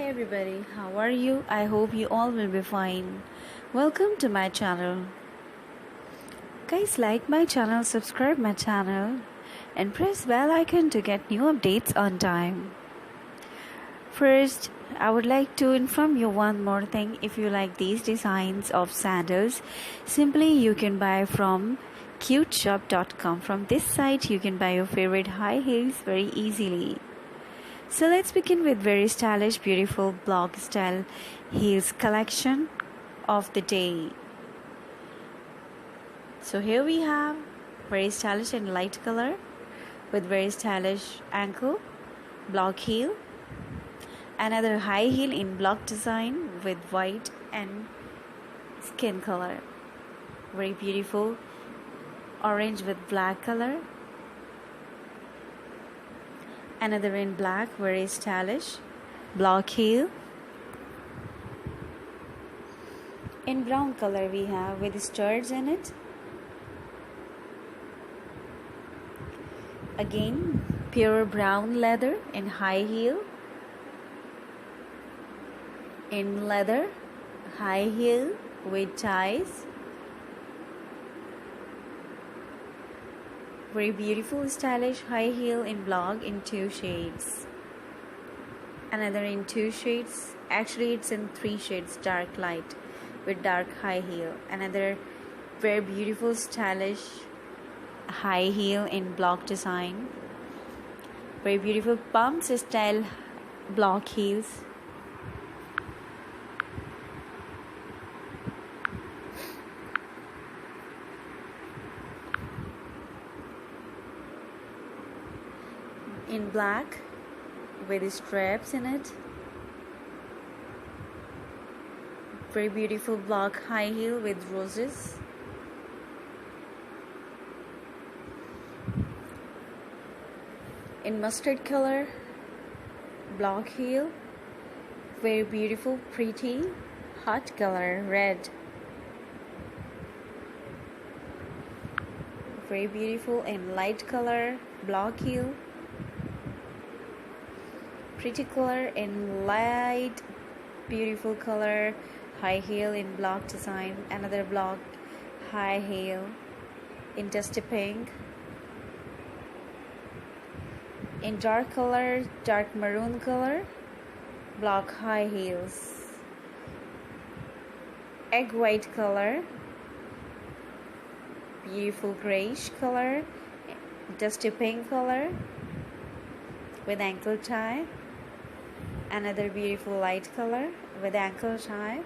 everybody, how are you? I hope you all will be fine. Welcome to my channel. Guys, like my channel, subscribe my channel and press bell icon to get new updates on time. First, I would like to inform you one more thing. If you like these designs of sandals, simply you can buy from cuteshop.com. From this site, you can buy your favorite high heels very easily. So let's begin with very stylish, beautiful blog style heels collection of the day. So here we have very stylish and light color with very stylish ankle block heel. Another high heel in block design with white and skin color. Very beautiful orange with black color. Another in black, very stylish block heel. In brown color we have with studs in it. Again, pure brown leather in high heel. In leather, high heel with ties. Very beautiful, stylish high heel in block in two shades. Another in two shades. Actually, it's in three shades, dark, light, with dark high heel. Another very beautiful, stylish high heel in block design. Very beautiful pumps style block heels. In black with straps in it. Very beautiful block high heel with roses. In mustard color block heel. Very beautiful, pretty, hot color, red. Very beautiful in light color block heel. Pretty color in light, beautiful color, high heel in block design. Another block high heel in dusty pink. In dark color, dark maroon color, block high heels. Egg white color, beautiful grayish color, dusty pink color with ankle tie. Another beautiful light color with ankle tie.